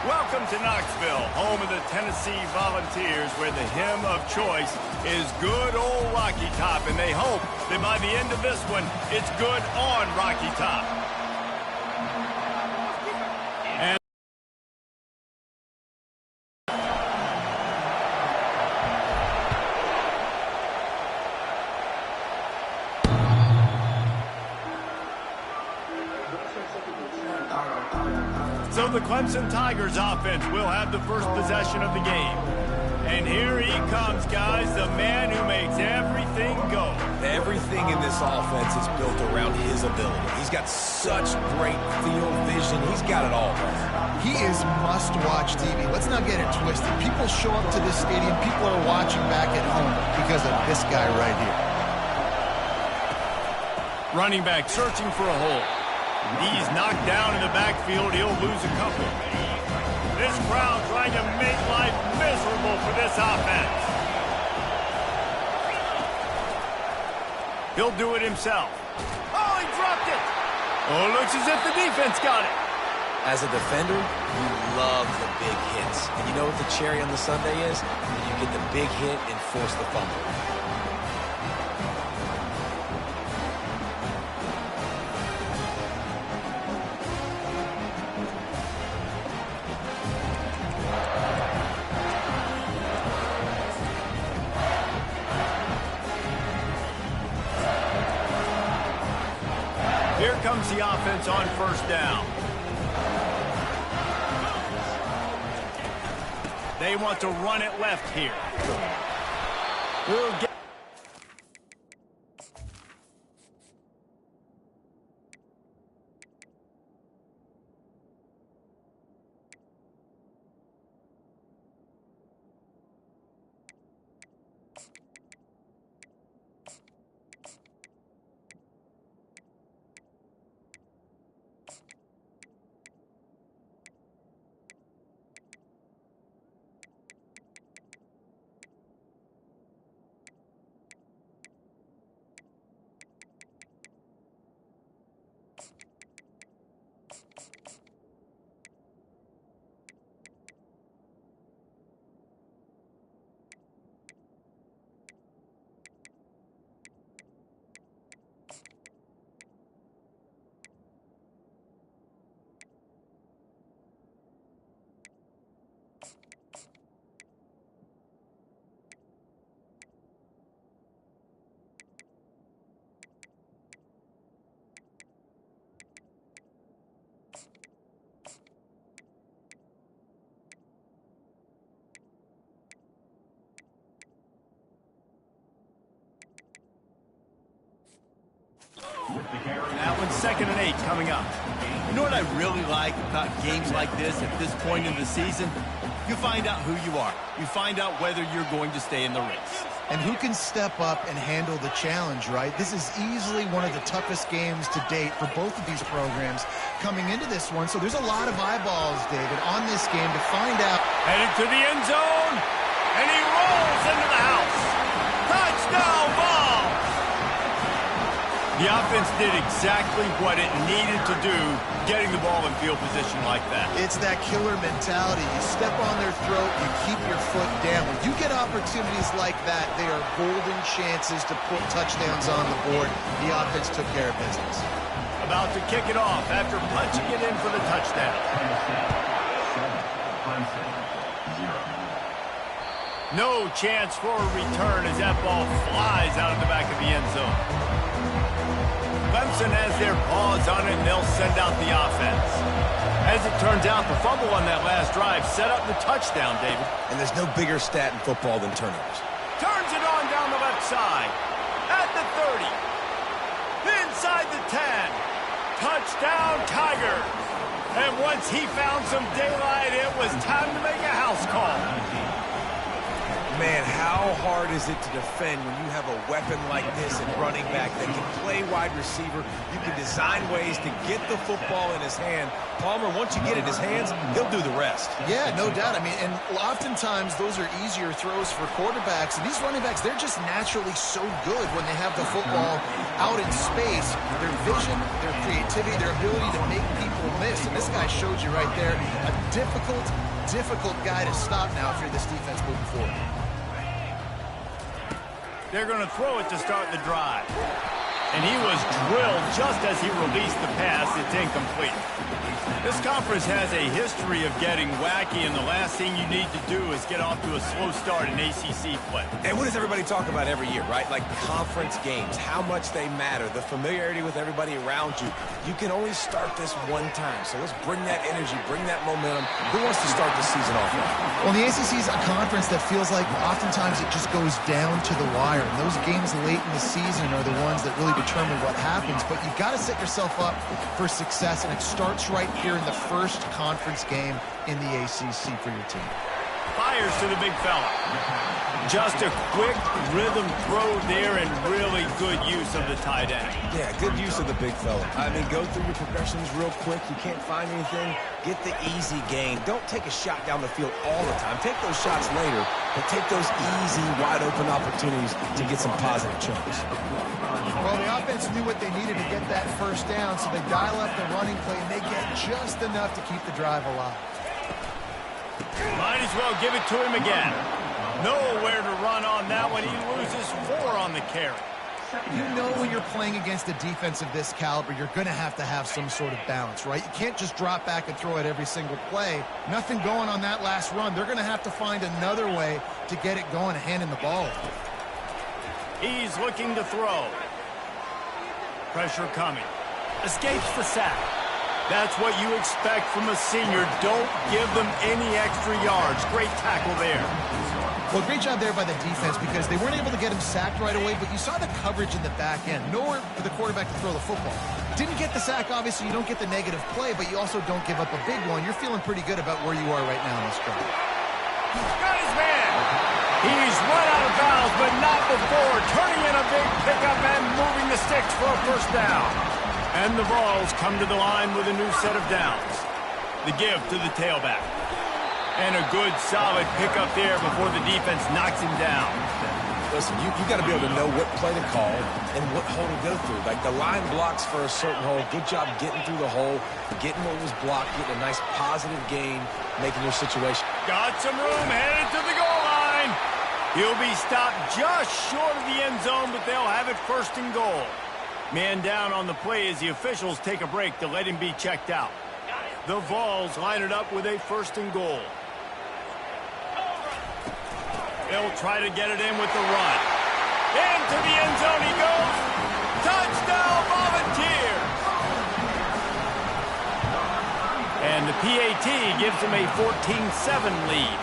Welcome to Knoxville, home of the Tennessee Volunteers, where the hymn of choice is good old Rocky Top, and they hope that by the end of this one, it's good on Rocky Top. And so the Clemson Tigers offense will have the first possession of the game. And here he comes, guys, the man who makes everything go. Everything in this offense is built around his ability. He's got such great field vision. He's got it all. He is must-watch TV. Let's not get it twisted. People show up to this stadium. People are watching back at home because of this guy right here. Running back searching for a hole. He's knocked down in the backfield. He'll lose a couple. This crowd trying to make life miserable for this offense. He'll do it himself. Oh, he dropped it. Oh, looks as if the defense got it. As a defender, you love the big hits. And you know what the cherry on the sundae is? When you get the big hit and force the fumble. Here comes the offense on first down. They want to run it left here. We'll get that one's 2nd and 8 coming up. You know what I really like about games like this at this point in the season? You find out who you are. You find out whether you're going to stay in the race. And who can step up and handle the challenge, right? This is easily one of the toughest games to date for both of these programs coming into this one. So there's a lot of eyeballs, David, on this game to find out. Headed to the end zone, and he rolls into the house. Touchdown ball! The offense did exactly what it needed to do, getting the ball in field position like that. It's that killer mentality. You step on their throat, you keep your foot down. When you get opportunities like that, they are golden chances to put touchdowns on the board. The offense took care of business. About to kick it off after punching it in for the touchdown. No chance for a return as that ball flies out of the back of the end zone. Clemson has their paws on it, and they'll send out the offense. As it turns out, the fumble on that last drive set up the touchdown, David. And there's no bigger stat in football than turnovers. Turns it on down the left side. At the 30. Inside the 10. Touchdown, Tiger. And once he found some daylight, it was time to make a house call. Man, how hard is it to defend when you have a weapon like this at running back that can play wide receiver? You can design ways to get the football in his hand. Palmer, once you get it in his hands, he'll do the rest. Yeah, no doubt. I mean, and oftentimes those are easier throws for quarterbacks. And these running backs, they're just naturally so good when they have the football out in space. Their vision, their creativity, their ability to make people miss. And this guy showed you right there, a difficult guy to stop now if you're this defense moving forward. They're going to throw it to start the drive. And he was drilled just as he released the pass. It's incomplete. This conference has a history of getting wacky, and the last thing you need to do is get off to a slow start in ACC play. And what does everybody talk about every year, right? Like conference games, how much they matter, the familiarity with everybody around you. You can only start this one time, so let's bring that energy, bring that momentum. Who wants to start the season off with? Well, the ACC is a conference that feels like oftentimes it just goes down to the wire. And those games late in the season are the ones that really determine what happens. But you've got to set yourself up for success, and it starts right here in the first conference game in the ACC for your team. Fires to the big fella. Just a quick rhythm throw there and really good use of the tight end. Yeah, good use of the big fella. I mean, go through your progressions real quick. You can't find anything, get the easy gain. Don't take a shot down the field all the time. Take those shots later, but take those easy, wide-open opportunities to get some positive chunks. Well, the offense knew what they needed to get that first down, so they dial up the running play, and they get just enough to keep the drive alive. Might as well give it to him again. Nowhere to run on that one. He loses 4 on the carry. You know when you're playing against a defense of this caliber, you're going to have some sort of balance, right? You can't just drop back and throw it every single play. Nothing going on that last run. They're going to have to find another way to get it going and handing the ball. He's looking to throw. Pressure coming. Escapes the sack. That's what you expect from a senior. Don't give them any extra yards. Great tackle there. Well, great job there by the defense because they weren't able to get him sacked right away, but you saw the coverage in the back end. Nowhere for the quarterback to throw the football. Didn't get the sack, obviously. You don't get the negative play, but you also don't give up a big one. You're feeling pretty good about where you are right now in this drive. Got his man. He's run out of bounds, but not before turning in a big pickup and moving the sticks for a first down. And the Vols come to the line with a new set of downs. The give to the tailback. And a good, solid pickup there before the defense knocks him down. Listen, you got to be able to know what play to call and what hole to go through. Like the line blocks for a certain hole. Good job getting through the hole, getting what was blocked, getting a nice positive gain, making your situation. Got some room, headed to the goal line. He'll be stopped just short of the end zone, but they'll have it first and goal. Man down on the play as the officials take a break to let him be checked out. The Vols line it up with a first and goal. They'll try to get it in with the run. Into the end zone he goes. Touchdown, Volunteers! And the PAT gives them a 14-7 lead.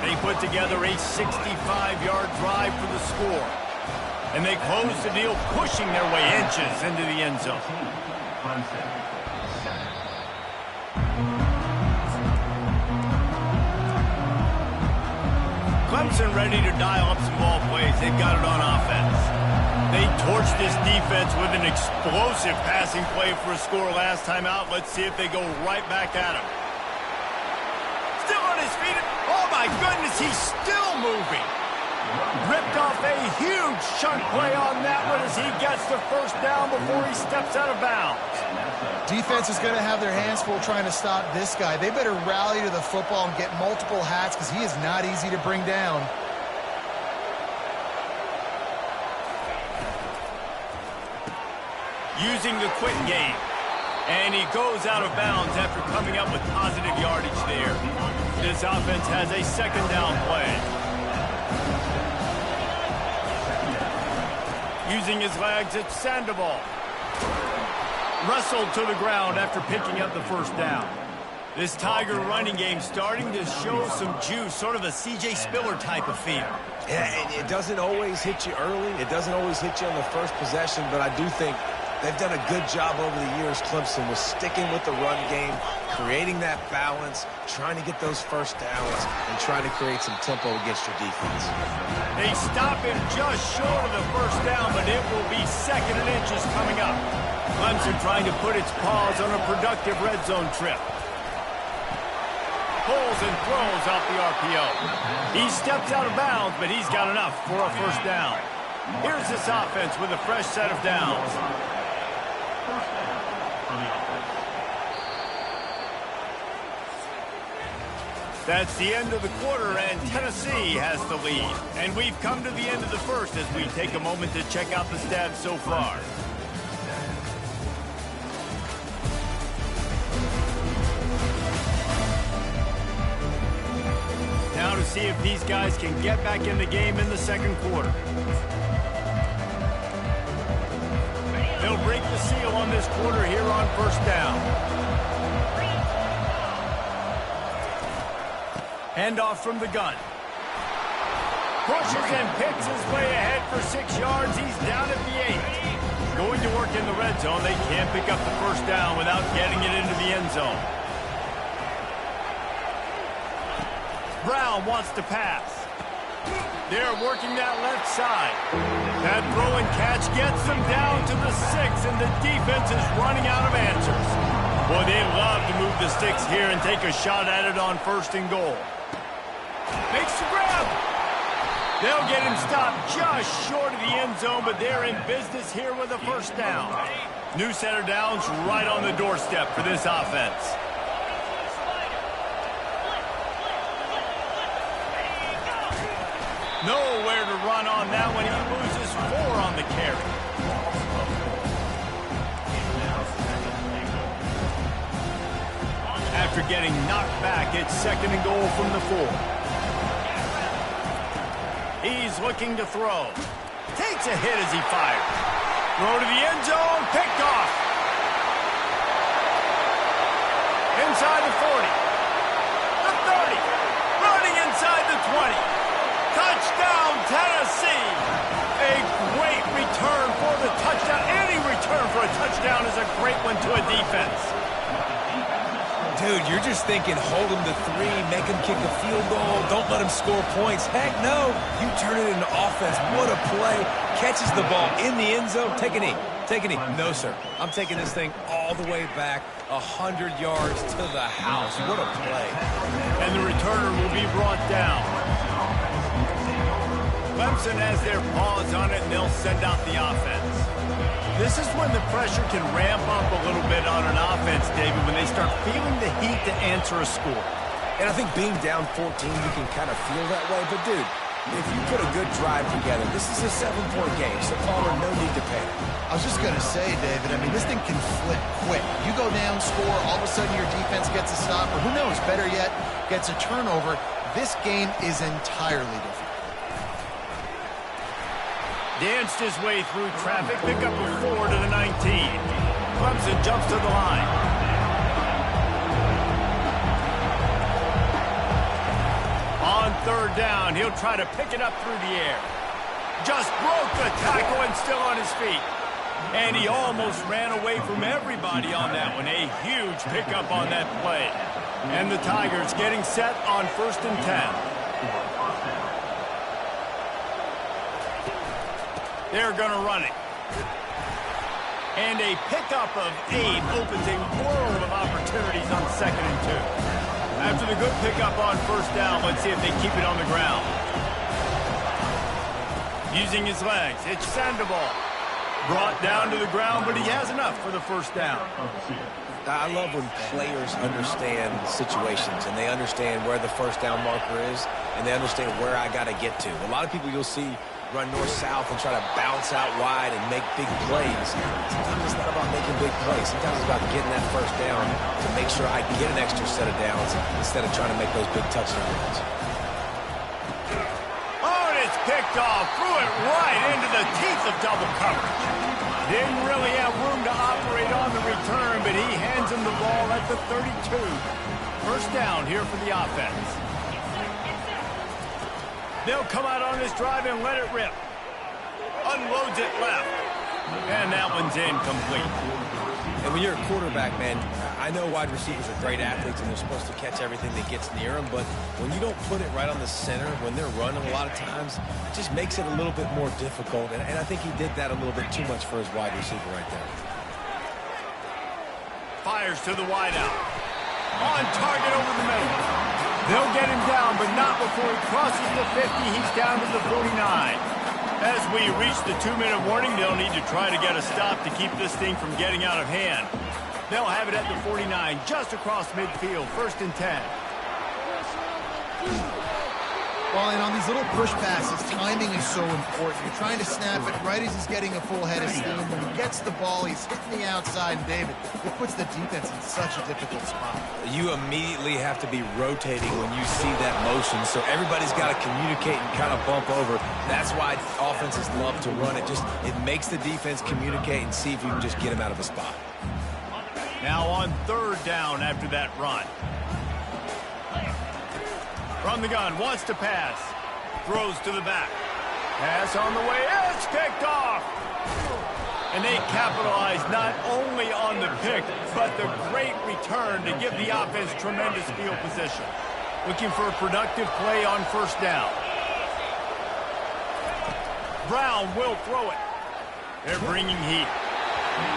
They put together a 65-yard drive for the score. And they close the deal, pushing their way inches into the end zone. Clemson ready to dial up some ball plays. They've got it on offense. They torched this defense with an explosive passing play for a score last time out. Let's see if they go right back at him. Still on his feet. Oh, my goodness, he's still moving. Ripped off a huge chunk play on that one as he gets the first down before he steps out of bounds. Defense is going to have their hands full trying to stop this guy. They better rally to the football and get multiple hats because he is not easy to bring down. Using the quick game. And he goes out of bounds after coming up with positive yardage there. This offense has a second down play. Using his legs, it's Sandoval. Wrestled to the ground after picking up the first down. This Tiger running game starting to show some juice, sort of a C.J. Spiller type of feel. Yeah, it doesn't always hit you early. It doesn't always hit you on the first possession, but I do think They've done a good job over the years, Clemson, with sticking with the run game, creating that balance, trying to get those first downs, and trying to create some tempo against your defense. They stop him just short of the first down, but it will be 2nd and inches coming up. Clemson trying to put its paws on a productive red zone trip. Pulls and throws off the RPO. He steps out of bounds, but he's got enough for a first down. Here's this offense with a fresh set of downs. That's the end of the quarter, and Tennessee has the lead. And we've come to the end of the first as we take a moment to check out the stats so far. Now to see if these guys can get back in the game in the second quarter. They'll break the seal on this quarter here on first down. Handoff from the gun. Pushes and picks his way ahead for 6 yards. He's down at the 8. Going to work in the red zone. They can't pick up the first down without getting it into the end zone. Brown wants to pass. They're working that left side. That throw and catch gets them down to the 6, and the defense is running out of answers. Boy, they love to move the sticks here and take a shot at it on 1st and goal. Makes the grab. They'll get him stopped just short of the end zone, but they're in business here with a first down. New set of downs right on the doorstep for this offense. Nowhere to run on that one. He loses 4 on the carry. After getting knocked back, it's 2nd and goal from the 4. He's looking to throw. Takes a hit as he fires. Throw to the end zone. Picked off. Inside the 40. The 30. Running inside the 20. Touchdown, Tennessee. A great return for the touchdown. Any return for a touchdown is a great one to a defense. Dude, you're just thinking, hold him to 3, make him kick a field goal, don't let him score points. Heck no, you turn it into offense. What a play. Catches the ball in the end zone. Take a knee. Take a knee. No, sir. I'm taking this thing all the way back 100 yards to the house. What a play. And the returner will be brought down. Clemson has their paws on it, and they'll send out the offense. This is when the pressure can ramp up a little bit on an offense, David, when they start feeling the heat to answer a score. And I think being down 14, you can kind of feel that way. But, dude, if you put a good drive together, this is a 7-point game, so Palmer, no need to panic. I was just going to say, David, I mean, this thing can flip quick. You go down, score, all of a sudden your defense gets a stop, or who knows, better yet, gets a turnover. This game is entirely different. Danced his way through traffic, pick up a 4 to the 19. Clemson jumps to the line. On 3rd down, he'll try to pick it up through the air. Just broke the tackle and still on his feet. And he almost ran away from everybody on that one. A huge pickup on that play. And the Tigers getting set on 1st and 10. They're going to run it. And a pickup of 8 opens a world of opportunities on 2nd and 2. After the good pickup on 1st down, let's see if they keep it on the ground. Using his legs, it's Sandoval. Brought down to the ground, but he has enough for the first down. I love when players understand situations and they understand where the first down marker is and they understand where I got to get to. A lot of people you'll see run north-south and try to bounce out wide and make big plays. Sometimes it's not about making big plays. Sometimes it's about getting that first down to make sure I get an extra set of downs instead of trying to make those big touchdown runs. Oh, and it's picked off. Threw it right into the teeth of double coverage. Didn't really have room to operate on the return, but he hands him the ball at the 32. First down here for the offense. They'll come out on this drive and let it rip. Unloads it left. And that one's incomplete. And when you're a quarterback, man, I know wide receivers are great athletes and they're supposed to catch everything that gets near them, but when you don't put it right on the center, when they're running a lot of times, it just makes it a little bit more difficult. And I think he did that a little bit too much for his wide receiver right there. Fires to the wideout. On target over the middle. They'll get him down, but not before he crosses the 50. He's down to the 49. As we reach the 2-minute warning, they'll need to try to get a stop to keep this thing from getting out of hand. They'll have it at the 49, just across midfield, 1st and 10. Well, and on these little push passes, timing is so important. You're trying to snap it right as he's getting a full head of steam. When he gets the ball, he's hitting the outside, and David, it puts the defense in such a difficult spot. You immediately have to be rotating when you see that motion, so everybody's got to communicate and kind of bump over. That's why offenses love to run it. It makes the defense communicate and see if you can just get him out of a spot. Now on 3rd down after that run. From the gun, wants to pass. Throws to the back. Pass on the way. It's picked off. And they capitalize not only on the pick, but the great return to give the offense tremendous field position. Looking for a productive play on 1st down. Brown will throw it. They're bringing heat.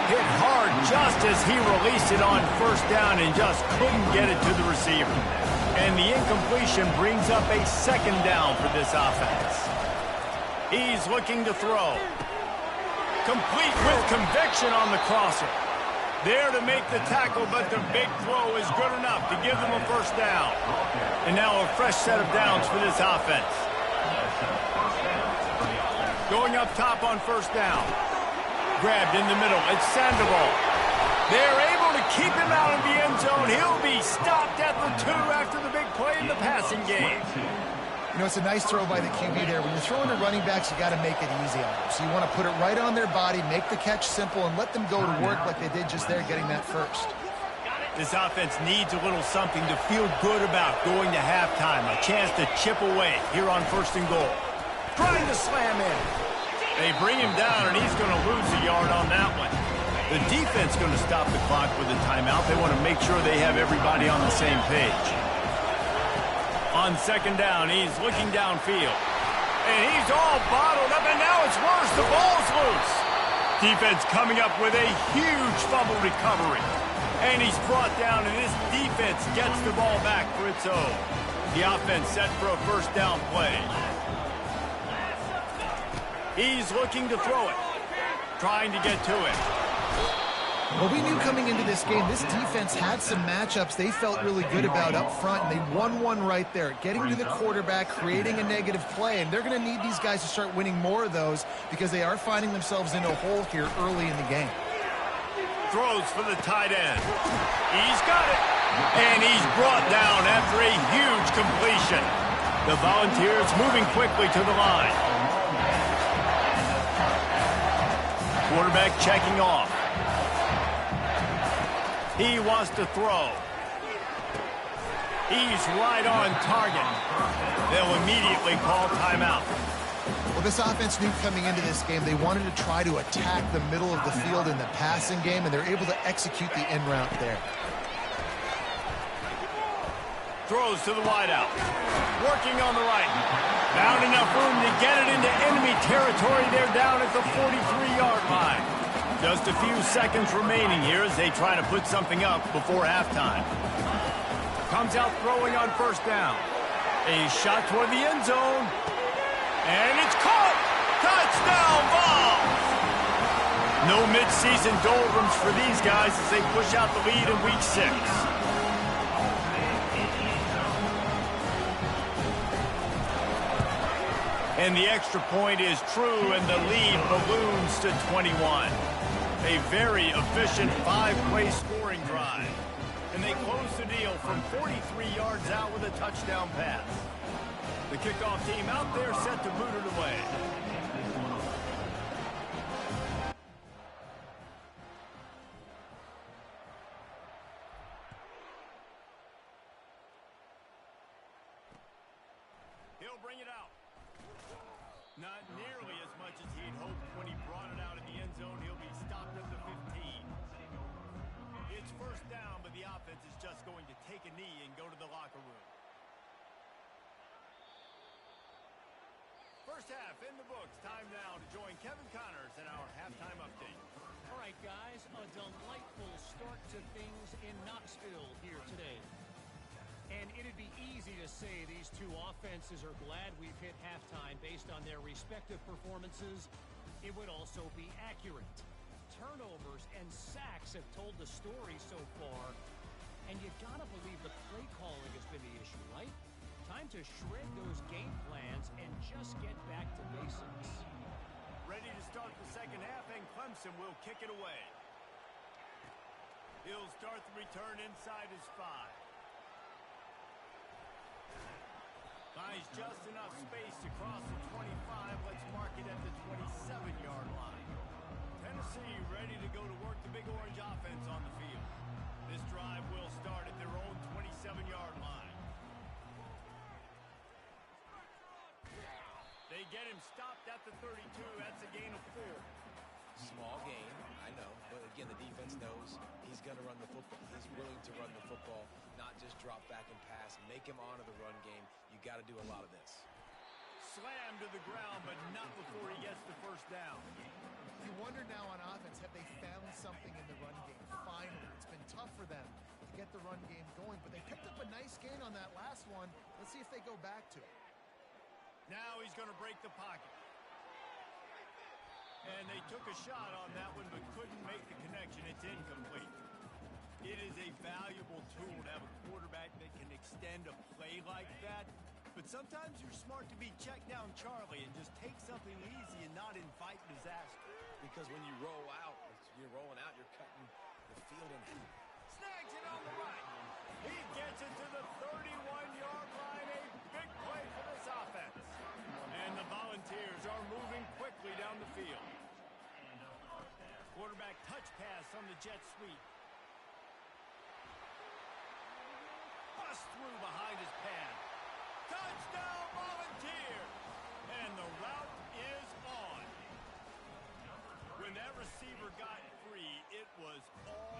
Hit hard just as he released it on 1st down and just couldn't get it to the receiver. And the incompletion brings up a 2nd down for this offense. He's looking to throw. Complete with conviction on the crosser. There to make the tackle, but the big throw is good enough to give them a 1st down. And now a fresh set of downs for this offense. Going up top on 1st down. Grabbed in the middle. It's Sandoval. They're able to keep him out of the end zone. He'll be stopped at the 2 after the big play in the passing game. You know, it's a nice throw by the QB there. When you're throwing to running backs, you got to make it easy on them. So you want to put it right on their body, make the catch simple, and let them go to work like they did just there, getting that 1st. This offense needs a little something to feel good about going to halftime. A chance to chip away here on 1st and goal. Trying to slam in. They bring him down, and he's going to lose a yard on that one. The defense going to stop the clock with a timeout. They want to make sure they have everybody on the same page. On 2nd down, he's looking downfield. And he's all bottled up, and now it's worse. The ball's loose. Defense coming up with a huge fumble recovery. And he's brought down, and this defense gets the ball back for its own. The offense set for a 1st down play. He's looking to throw it. Trying to get to it. Well, we knew coming into this game, this defense had some matchups they felt really good about up front, and they won one right there, getting to the quarterback, creating a negative play, and they're going to need these guys to start winning more of those because they are finding themselves in a hole here early in the game. Throws for the tight end. He's got it. And he's brought down after a huge completion. The Volunteers moving quickly to the line. Quarterback checking off. He wants to throw. He's right on target. They'll immediately call timeout. Well, this offense knew coming into this game they wanted to try to attack the middle of the field in the passing game, and they're able to execute the in route there. Throws to the wideout. Working on the right. Found enough room to get it into enemy territory. They're down at the 43-yard line. Just a few seconds remaining here as they try to put something up before halftime. Comes out throwing on 1st down. A shot toward the end zone. And it's caught! Touchdown Vols! No midseason doldrums for these guys as they push out the lead in Week 6. And the extra point is true, and the lead balloons to 21. A very efficient 5-play scoring drive. And they close the deal from 43 yards out with a touchdown pass. The kickoff team out there set to boot it away. He'll bring it out. Not nearly as much as he'd hoped when he brought it out in the end zone. first down, but the offense is just going to take a knee and go to the locker room. First half in the books. Time now to join Kevin Connors in our halftime update. All right, guys, a delightful start to things in Knoxville here today. And it'd be easy to say these two offenses are glad we've hit halftime based on their respective performances. It would also be accurate. Turnovers and sacks have told the story so far. And you gotta believe the play calling has been the issue, right? Time to shred those game plans and just get back to basics. Ready to start the second half, and Clemson will kick it away. He'll start the return inside his 5. Finds just enough space to cross the 25. Let's mark it at the 27-yard line. Tennessee ready to go to work the Big Orange offense on the field. This drive will start at their own 27-yard line. They get him stopped at the 32. That's a gain of 4. Small gain, I know. But again, the defense knows he's going to run the football. He's willing to run the football, not just drop back and pass. Make him honor the run game. You got to do a lot of this. Slammed to the ground, but not before he gets the first down. You wonder now on offense, have they found something in the run game? Finally, it's been tough for them to get the run game going, but they picked up a nice gain on that last one. Let's see if they go back to it. Now he's going to break the pocket. And they took a shot on that one, but couldn't make the connection. It's incomplete. It is a valuable tool to have a quarterback that can extend a play like that. But sometimes you're smart to be check down Charlie and just take something easy and not invite disaster. Because when you roll out, you're rolling out, you're cutting the field in half. Snags it on the right. He gets it to the 31-yard line. A big play for this offense. And the Volunteers are moving quickly down the field. Quarterback touch pass on the jet sweep. Bust through behind his pad. Touchdown, Volunteers! And the route is on. When that receiver got free, it was all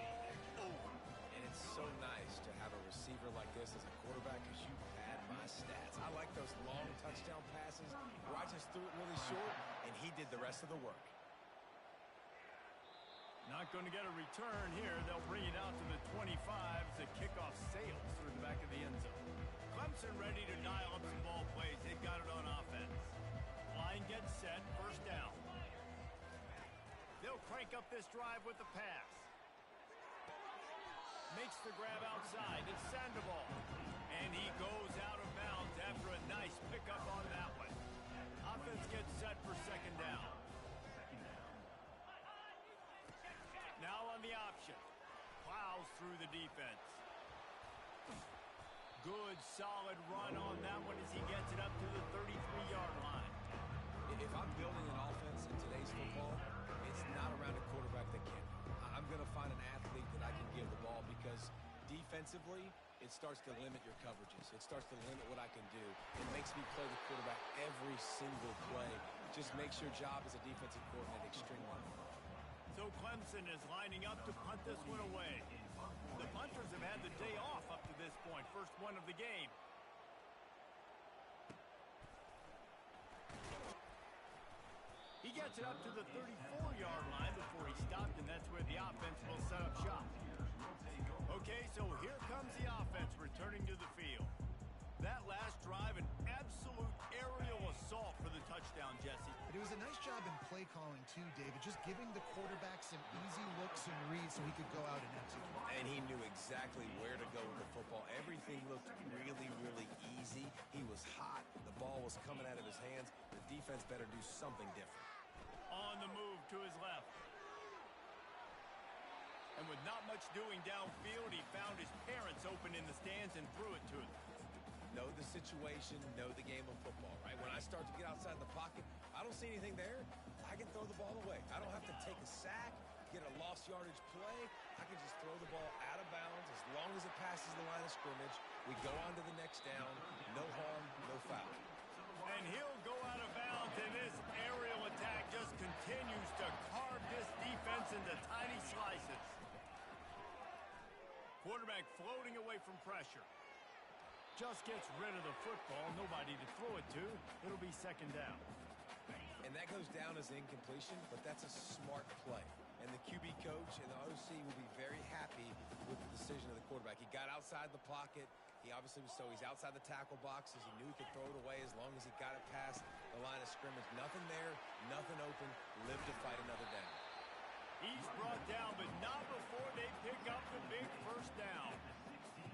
over. And it's so nice to have a receiver like this as a quarterback because you pad my stats. I like those long touchdown passes where I just threw it really short, and he did the rest of the work. Not going to get a return here. They'll bring it out to the 25 as the kickoff sails through the back of the end zone. Clemson ready to dial up some ball plays. They've got it on offense. Line gets set, first down. They'll crank up this drive with the pass. Makes the grab outside. It's Sandoval. And he goes out of bounds after a nice pickup on that one. Offense gets set for second down. Now on the option. Plows through the defense. Good, solid run on that one as he gets it up to the 33-yard line. If I'm building an offense in today's football, it's not around a quarterback that can. I'm going to find an athlete that I can give the ball because defensively, it starts to limit your coverages. It starts to limit what I can do. It makes me play the quarterback every single play. Just makes your job as a defensive coordinator extremely hard. So Clemson is lining up to punt this one away. The punters have had the day off up to this point. First one of the game. He gets it up to the 34-yard line before he stopped, and that's where the offense will set up shop. Okay, so here comes the offense returning to the field. That last drive, an absolute aerial assault for the touchdown, Jesse. But it was a nice job in play calling, too, David, just giving the quarterback some easy looks and reads so he could go out and execute. And he knew exactly where to go with the football. Everything looked really, really easy. He was hot. The ball was coming out of his hands. The defense better do something different. On the move to his left. And with not much doing downfield, he found his parents open in the stands and threw it to them. Know the situation, know the game of football, right? When I start to get outside the pocket, I don't see anything there, I can throw the ball away. I don't have to take a sack, get a lost yardage play. I can just throw the ball out of bounds as long as it passes the line of scrimmage. We go on to the next down. No harm, no foul. And he'll go out of bounds, and this aerial attack just continues to carve this defense into tiny slices. Quarterback floating away from pressure. Just gets rid of the football. Nobody to throw it to. It'll be second down. And that goes down as incompletion, but that's a smart play. And the QB coach and the OC will be very happy with the decision of the quarterback. He got outside the pocket. He obviously was he's outside the tackle boxes. He knew he could throw it away as long as he got it past the line of scrimmage. Nothing there, nothing open. Live to fight another down. He's brought down, but not before they pick up the big first down.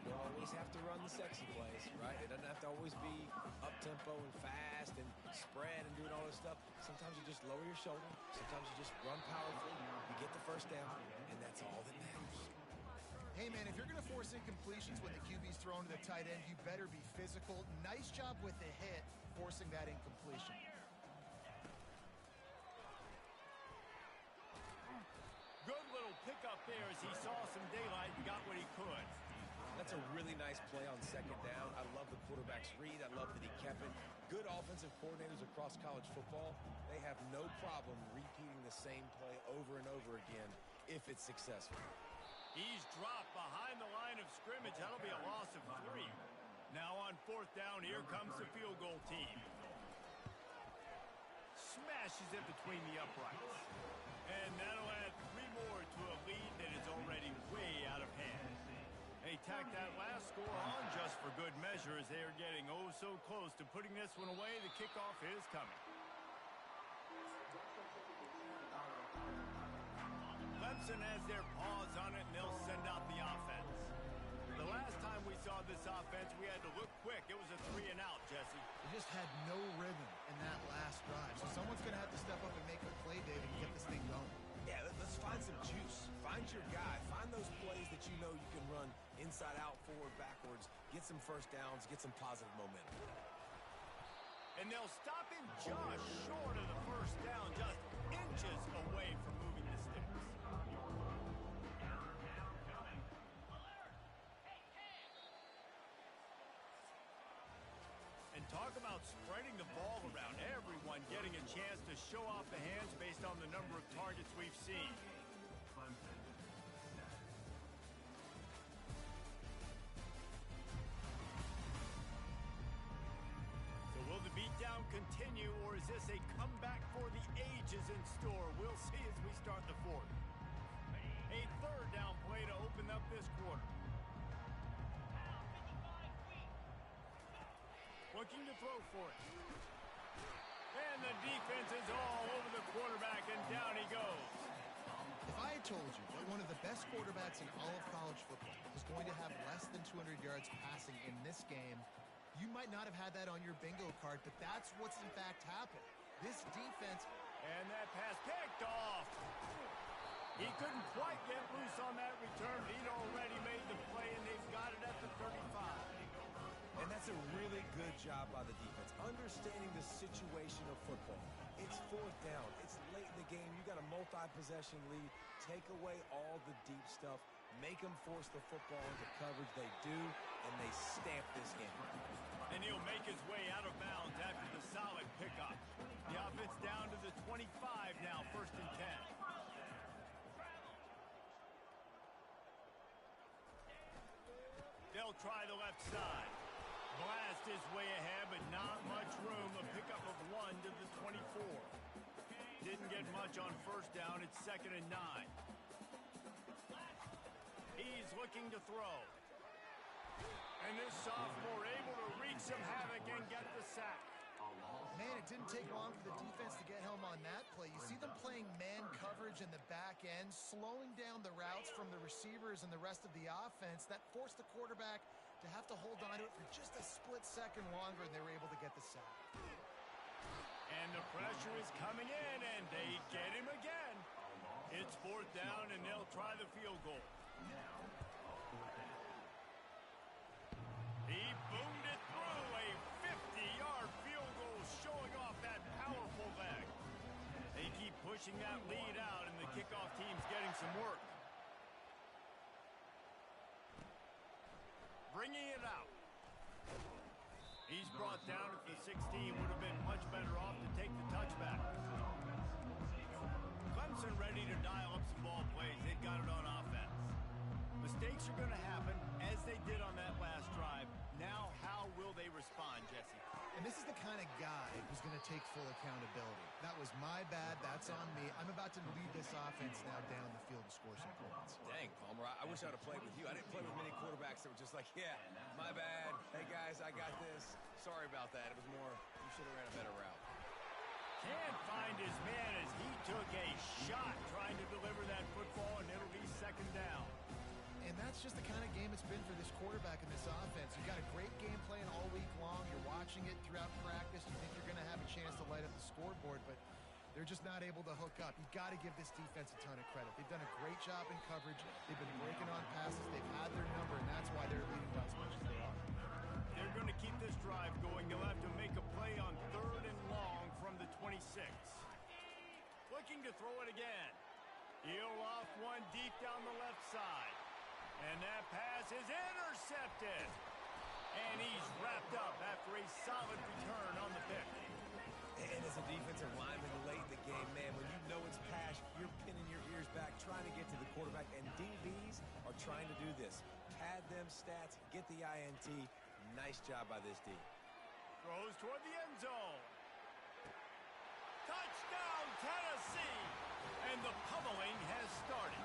You always have to run the sexy plays, right? It doesn't have to always be up-tempo and fast and spread and doing all this stuff. Sometimes you just lower your shoulder. Sometimes you just run powerfully. You get the first down, and that's all that matters. Hey, man, if you're going to force incompletions when the QB's thrown to the tight end, you better be physical. Nice job with the hit, forcing that incompletion. Good little pickup there as he saw some daylight and got what he could. That's a really nice play on second down. I love the quarterback's read. I love that he kept it. Good offensive coordinators across college football, they have no problem repeating the same play over and over again if it's successful. He's dropped behind the line of scrimmage. That'll be a loss of 3. Now on fourth down, here comes the field goal team. Smashes it between the uprights. And that'll add 3 more to a lead that is already way out of hand. They tack that last score on just for good measure as they are getting oh so close to putting this one away. The kickoff is coming. Clemson has their paws on it, and they'll send out the offense. The last time we saw this offense, we had to look quick. It was a 3-and-out, Jesse. They just had no rhythm in that last drive. So someone's going to have to step up and make a play, David, and get this thing going. Yeah, let's find some juice. Find your guy. Find those plays that you know you can run inside out, forward, backwards. Get some first downs. Get some positive momentum. And they'll stop him just short of the first down, just inches away from moving the sticks. And talk about spreading the ball around. Everyone getting a chance to show off the hands based on the number of targets we've seen. So will the beatdown continue, or is this a comeback for the ages in store? We'll see as we start the fourth. A third down play to open up this quarter. Looking to throw for it. And the defense is all over the quarterback, and down he goes. If I had told you that one of the best quarterbacks in all of college football was going to have less than 200 yards passing in this game, you might not have had that on your bingo card, but that's what's in fact happened. This defense... And that pass picked off. He couldn't quite get loose on that return. He'd already made the play, and they've got it at the 35. And that's a really good job by the defense, understanding the situation of football. It's fourth down. It's late in the game. You got a multi-possession lead. Take away all the deep stuff. Make them force the football into coverage. They do, and they stamp this game. And he'll make his way out of bounds after the solid pickup. The offense down to the 25 now, 1st and 10. They'll try the left side. Blast his way ahead, but not much room. A pickup of 1 to the 24. Didn't get much on first down. It's 2nd and 9. He's looking to throw. And this sophomore able to wreak some havoc and get the sack. Man, it didn't take long for the defense to get home on that play. You see them playing man coverage in the back end, slowing down the routes from the receivers and the rest of the offense. That forced the quarterback to have to hold on to it for just a split second longer, and they were able to get the sack. And the pressure is coming in, and they get him again. It's 4th down, and they'll try the field goal. He boomed it through, a 50-yard field goal showing off that powerful leg. They keep pushing that lead out, and the kickoff team's getting some work. Bringing it out. He's brought down at the 16. Would have been much better off to take the touchback. Clemson ready to dial up some ball plays. They've got it on offense. Mistakes are going to happen, as they did on that last drive. Now, how will they respond, Jesse? And this is the kind of guy who's going to take full accountability. That was my bad. That's on me. I'm about to lead this offense now down the field to score some points. Dang, Palmer, I wish I'd have played with you. I didn't play with many quarterbacks that were just like, yeah, my bad. Hey, guys, I got this. Sorry about that. It was more, you should have ran a better route. Can't find his man as he took a shot trying to deliver that football, and it'll be second down. And that's just the kind of game it's been for this quarterback in this offense. You've got a great game plan all week long. You're watching it throughout practice. You think you're going to have a chance to light up the scoreboard, but they're just not able to hook up. You've got to give this defense a ton of credit. They've done a great job in coverage. They've been breaking on passes. They've had their number, and that's why they're leading by as much as they are. They're going to keep this drive going. They'll have to make a play on 3rd and long from the 26. Looking to throw it again. He'll off one deep down the left side. And that pass is intercepted. And he's wrapped up after a solid return on the pick. And as a defensive lineman late in the game, man, when you know it's pass, you're pinning your ears back, trying to get to the quarterback. And DBs are trying to do this. Pad them stats, get the INT. Nice job by this D. Throws toward the end zone. Touchdown, Tennessee! And the pummeling has started.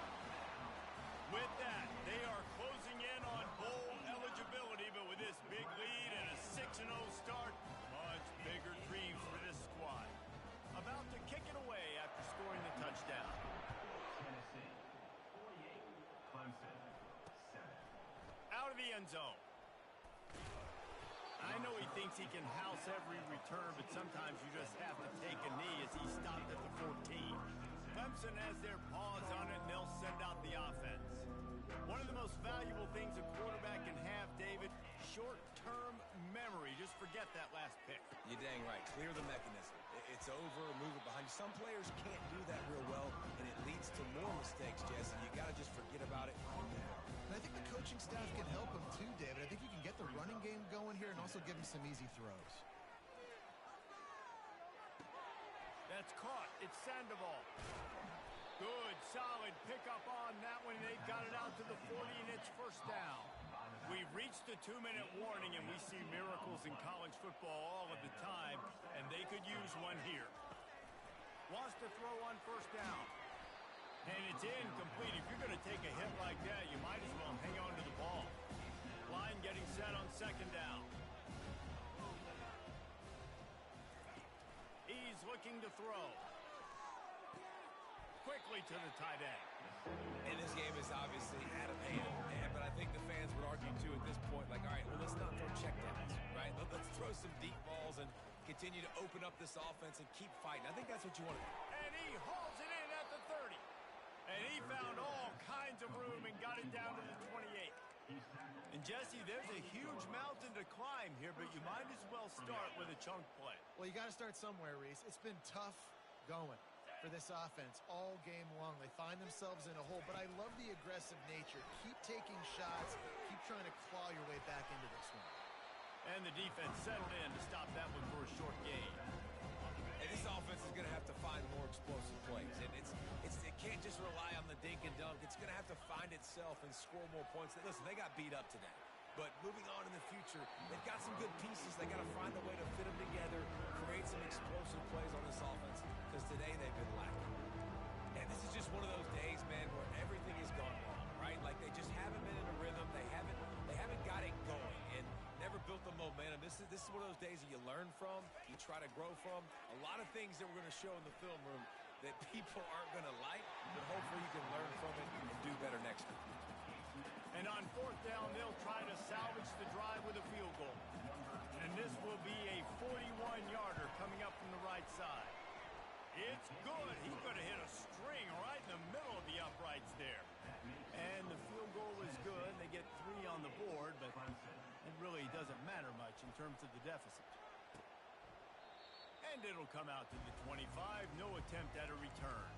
With that, they are closing in on bowl eligibility, but with this big lead and a 6-0 start, much bigger dreams for this squad. About to kick it away after scoring the touchdown. Tennessee, 48, Clemson, 7. Out of the end zone. I know he thinks he can house every return, but sometimes you just have to take a knee as he stopped at the 14. Clemson has their paws on it, and they'll send out the offense. One of the most valuable things a quarterback can have, David, short-term memory. Just forget that last pick. You're dang right. Clear the mechanism. It's over, move it behind you. Some players can't do that real well, and it leads to more mistakes, Jesse. You got to just forget about it and move on. And I think the coaching staff can help him too, David. I think you can get the running game going here and also give him some easy throws. That's caught. It's Sandoval. Good, solid pickup on that one. They've got it out to the 40, and it's first down. We've reached the 2-minute warning, and we see miracles in college football all of the time, and they could use one here. Wants to throw on first down. And it's incomplete. If you're going to take a hit like that, you might as well hang on to the ball. Line getting set on second down. He's looking to throw. Quickly to the tight end. And this game is obviously out of hand, but I think the fans would argue, too, at this point, like, all right, well, let's not throw checkdowns, right? Let's throw some deep balls and continue to open up this offense and keep fighting. I think that's what you want to do. And he hauls it in at the 30. And he found all kinds of room and got it down to the 28. And, Jesse, there's a huge mountain to climb here, but you might as well start with a chunk play. Well, you got to start somewhere, Reese. It's been tough going for this offense all game long. They find themselves in a hole, but I love the aggressive nature. Keep taking shots. Keep trying to claw your way back into this one. And the defense settled in to stop that one for a short gain. And this offense is going to have to find more explosive plays. And it can't just rely on the dink and dunk. It's going to have to find itself and score more points. Listen, they got beat up today. But moving on in the future, they've got some good pieces. They got to find a way to fit them together, create some explosive plays on this offense, because today they've been lacking. And this is just one of those days, man, where everything has gone wrong, right? Like they just haven't been in a rhythm. They haven't got it going and never built the momentum. This is one of those days that you learn from, you try to grow from. A lot of things that we're going to show in the film room that people aren't going to like, but hopefully you can learn from it and do better next time. And on fourth down, they'll try to salvage the drive with a field goal. And this will be a 41-yarder coming up from the right side. It's good. He could have hit a string right in the middle of the uprights there. And the field goal is good. They get 3 on the board, but it really doesn't matter much in terms of the deficit. And it'll come out to the 25. No attempt at a return.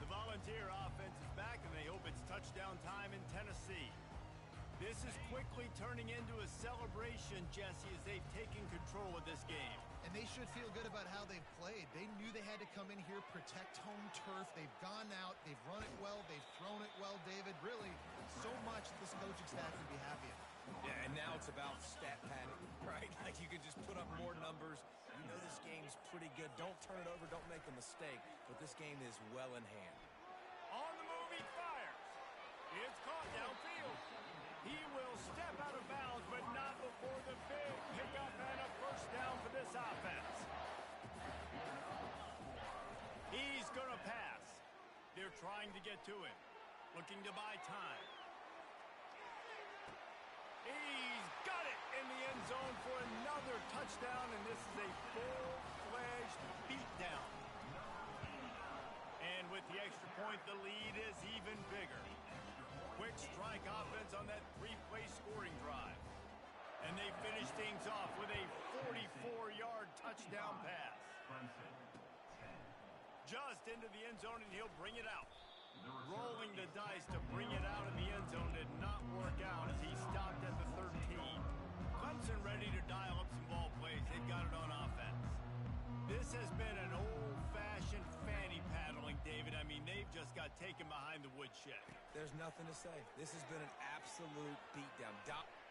The Volunteer offense is back, and they hope it's touchdown time in Tennessee. This is quickly turning into a celebration, Jesse, as they've taken control of this game. And they should feel good about how they've played. They knew they had to come in here, protect home turf. They've gone out, they've run it well, they've thrown it well, David. Really, so much that this coaching staff can be happy about. Yeah, and now it's about stat padding, right? Like you can just put up more numbers. You know this game's pretty good. Don't turn it over, don't make a mistake. But this game is well in hand. On the move, he fires. It's caught downfield. He will step out of bounds, but not before the big pickup and a first down for this offense. He's going to pass. They're trying to get to him, looking to buy time. He's got it in the end zone for another touchdown, and this is a full-fledged beatdown. And with the extra point, the lead is even bigger. Quick strike offense on that three-play scoring drive. And they finish things off with a 44-yard touchdown pass. Just into the end zone, and he'll bring it out. Rolling the dice to bring it out in the end zone did not work out as he stopped at the 13. Clemson ready to dial up some ball plays. They've got it on offense. This has been an old-fashioned fanny paddling, David. I mean, they've just got taken behind the woodshed. There's nothing to say. This has been an absolute beatdown.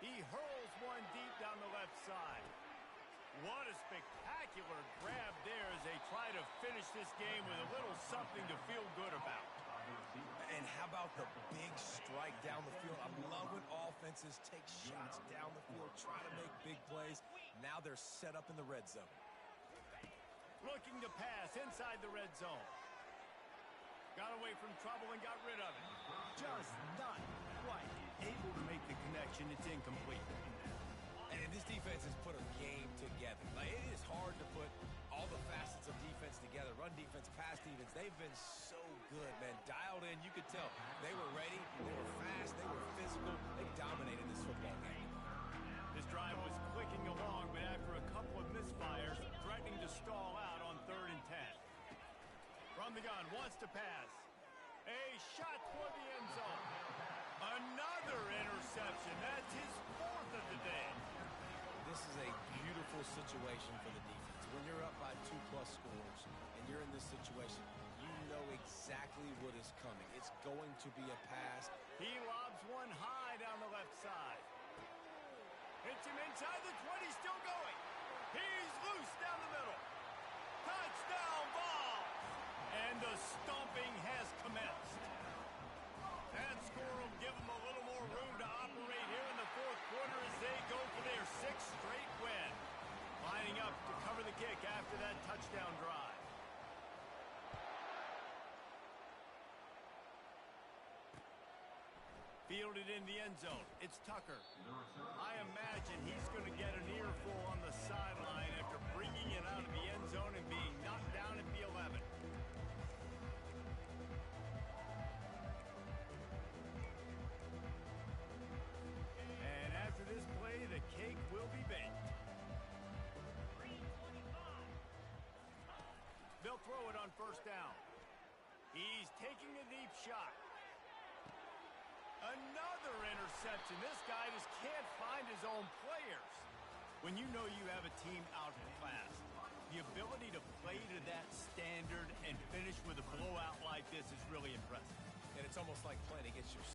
He hurls one deep down the left side. What a spectacular grab there as they try to finish this game with a little something to feel good about. And how about the big strike down the field? I love when offenses take shots down the field, try to make big plays. Now they're set up in the red zone. Looking to pass inside the red zone. Got away from trouble and got rid of it. Just not quite able to make the connection. It's incomplete. And this defense has put a game together. Like, it is hard to put all the facets of defense together. Run defense, pass defense. They've been so good, man. Dialed in, you could tell. They were ready, they were fast, they were physical. They dominated this football game. This drive was clicking along, but after a couple of misfires, threatening to stall out on 3rd and 10. From the gun, wants to pass. A shot toward the end zone. Another interception. That's his 4th of the day. This is a beautiful situation for the defense. When you're up by 2+ scores and you're in this situation, you know exactly what is coming. It's going to be a pass. He lobs one high down the left side. Hits him inside the 20, still going. He's loose down the middle. Touchdown ball! And the stomping has commenced. That score will give them a little more room to operate here in the 4th quarter as they go for their 6th straight win. Lining up to cover the kick after that touchdown drive. Fielded in the end zone. It's Tucker. I imagine he's going to get an earful on the sideline after bringing it out of the end zone and being knocked down at the 11. And after this play, the cake will be baked. They'll throw it on 1st down. He's taking a deep shot. Another interception. This guy just can't find his own players. When you know you have a team outclassed, the ability to play to that standard and finish with a blowout like this is really impressive. And it's almost like playing against your